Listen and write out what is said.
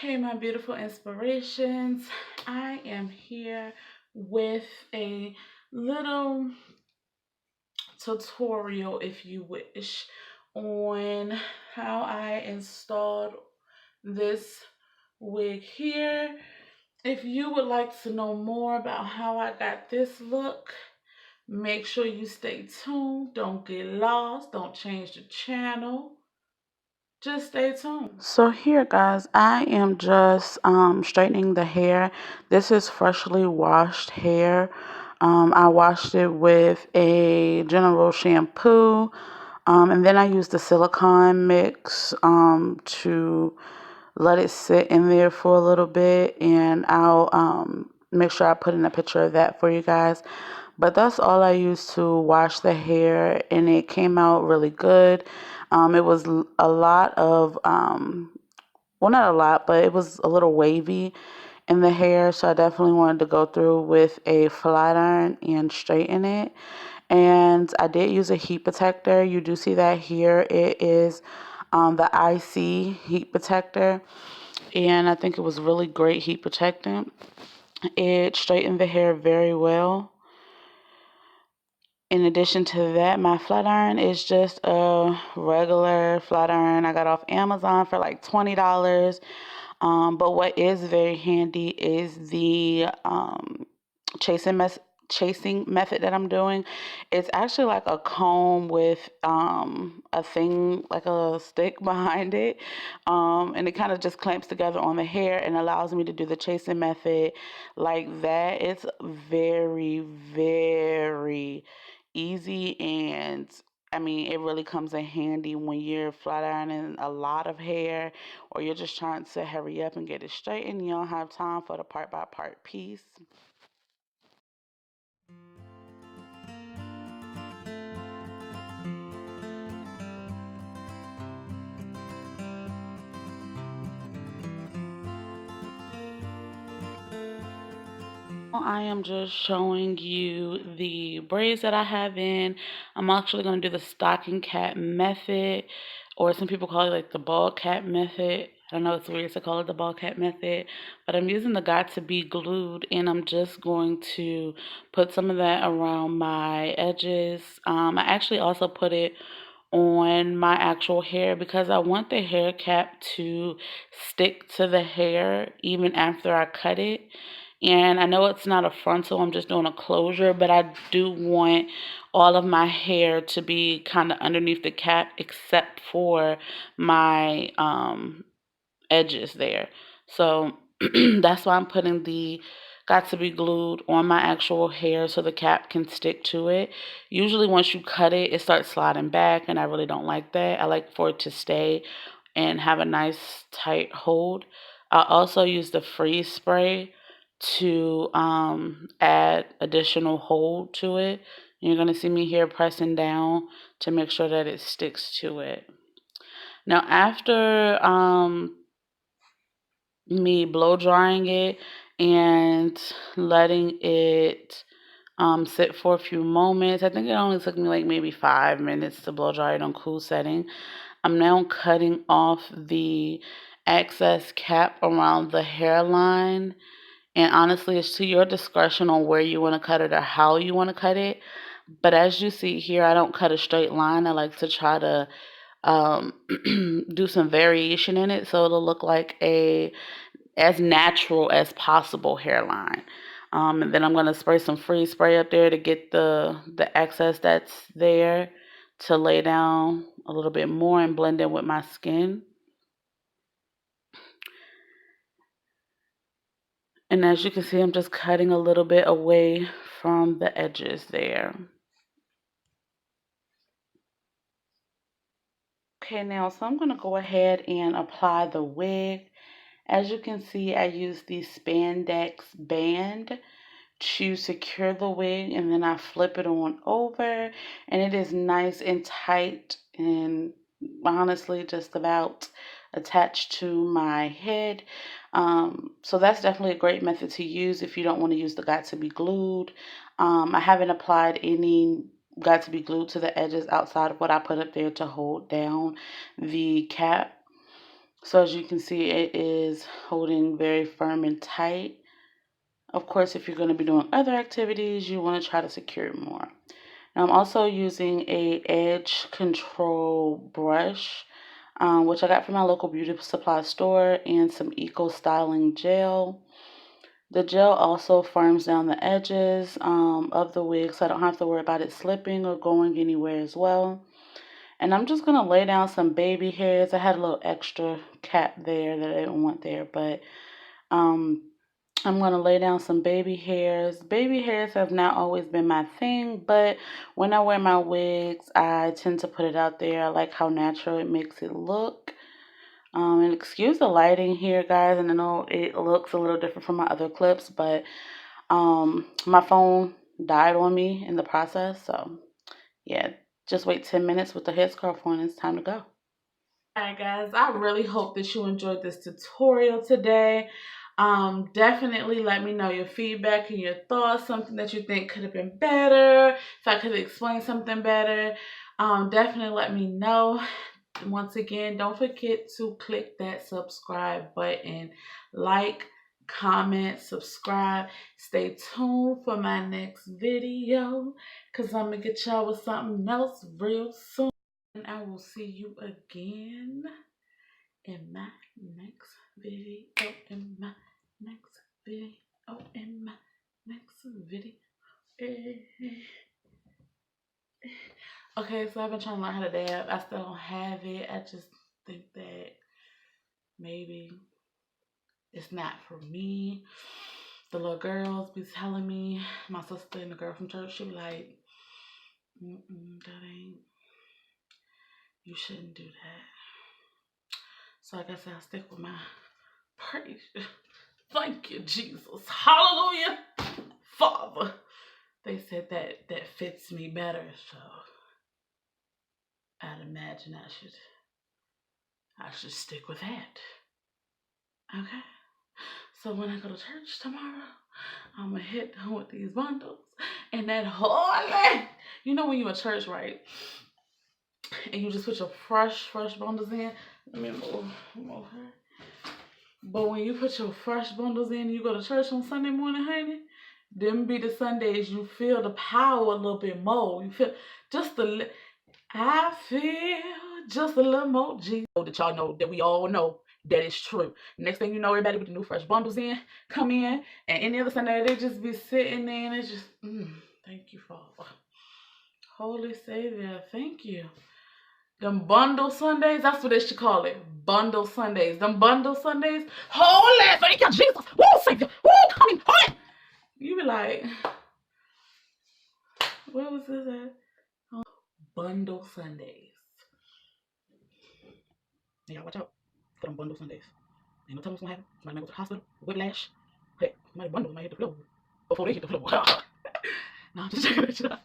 Hey, my beautiful inspirations. I am here with a little tutorial, if you wish, on how I installed this wig here. If you would like to know more about how I got this look, make sure you stay tuned. Don't get lost. Don't change the channel. Just stay tuned. So here, guys, I am just straightening the hair. This is freshly washed hair. I washed it with a general shampoo, and then I used the silicone mix to let it sit in there for a little bit, and I'll make sure I put in a picture of that for you guys. But that's all I used to wash the hair, and it came out really good. It was a lot of, well, not a lot, but it was a little wavy in the hair, so I definitely wanted to go through with a flat iron and straighten it. And I did use a heat protector. You do see that here. It is the IC heat protector, and I think it was really great heat protectant. It straightened the hair very well. In addition to that, my flat iron is just a regular flat iron I got off Amazon for like $20. But what is very handy is the chasing chasing method that I'm doing. It's actually like a comb with a thing like a stick behind it, and it kind of just clamps together on the hair and allows me to do the chasing method like that. It's very, very easy, and I mean, it really comes in handy when you're flat ironing a lot of hair, or you're just trying to hurry up and get it straightened. You don't have time for the part by part piece. I am just showing you the braids that I have in. I'm actually going to do the stocking cap method, or some people call it like the ball cap method. I don't know, it's weird to call it the ball cap method, but I'm using the Got to Be Glued, and I'm just going to put some of that around my edges. I actually also put it on my actual hair because I want the hair cap to stick to the hair even after I cut it. And I know it's not a frontal, I'm just doing a closure, but I do want all of my hair to be kind of underneath the cap except for my edges there. So that's why I'm putting the Got to Be Glued on my actual hair so the cap can stick to it. Usually once you cut it, it starts sliding back, and I really don't like that. I like for it to stay and have a nice tight hold. I also use the freeze spray to add additional hold to it. You're going to see me here pressing down to make sure that it sticks to it. Now after me blow drying it and letting it sit for a few moments. I think it only took me like maybe 5 minutes to blow dry it on cool setting. I'm now cutting off the excess cap around the hairline. And honestly, it's to your discretion on where you want to cut it or how you want to cut it. But as you see here, I don't cut a straight line. I like to try to do some variation in it so it'll look like a as natural as possible hairline. And then I'm going to spray some freeze spray up there to get the excess that's there to lay down a little bit more and blend in with my skin. And as you can see, I'm just cutting a little bit away from the edges there. Okay, now, so I'm going to go ahead and apply the wig. As you can see, I use the spandex band to secure the wig, and then I flip it on over, and it is nice and tight and honestly just about attached to my head. So that's definitely a great method to use if you don't want to use the Got to Be Glued. I haven't applied any Got to Be Glued to the edges outside of what I put up there to hold down the cap. So as you can see, it is holding very firm and tight. Of course, if you're going to be doing other activities, you want to try to secure it more. Now I'm also using a edge control brush, which I got from my local beauty supply store, and some eco styling gel. The gel also firms down the edges of the wig, so I don't have to worry about it slipping or going anywhere as well. And I'm just going to lay down some baby hairs. I had a little extra cap there that I didn't want there, but um, I'm going to lay down some baby hairs. Baby hairs have not always been my thing, but when I wear my wigs, I tend to put it out there. I like how natural it makes it look. And excuse the lighting here, guys, and I know it looks a little different from my other clips, but my phone died on me in the process, so yeah, just wait 10 minutes with the headscarf on. It's time to go. Alright guys, I really hope that you enjoyed this tutorial today. Definitely let me know your feedback and your thoughts, something that you think could have been better, if I could have explained something better. Definitely let me know. Once again, don't forget to click that subscribe button. Like, comment, subscribe. Stay tuned for my next video, because I'm going to get y'all with something else real soon. And I will see you again in my next video. In my next video. In my next video. Okay, so I've been trying to learn how to dab. I still don't have it. I just think that maybe it's not for me. The little girls be telling me, my sister and the girl from church, she be like, that ain't, you shouldn't do that. So I guess I'll stick with my praise. Thank you, Jesus. Hallelujah. Father. They said that fits me better, so I'd imagine I should stick with that. Okay. So when I go to church tomorrow, I'm gonna hit them with these bundles and that holy. You know when you in church, right? And you just put your fresh bundles in. Let me move her. But when you put your fresh bundles in, you go to church on Sunday morning, honey. Them be the Sundays you feel the power a little bit more. You feel just a I feel just a little more Jesus. That y'all know that we all know that is true. Next thing you know, everybody with the new fresh bundles in, come in, and any other Sunday they just be sitting there and it's just, thank you, Father. Holy Savior, thank you. Them bundle Sundays, that's what they should call it. Bundle Sundays. Them bundle Sundays. Holy, thank you, Jesus. Woo, Savior. Woo, coming, holy. You be like, what was this at? Oh, bundle Sundays. Yeah, watch out for them bundle Sundays. Ain't no telling what's gonna happen. Somebody might go to the hospital, whiplash. Hey, somebody bundle might hit the floor before they hit the floor. No, I'm just checking it out.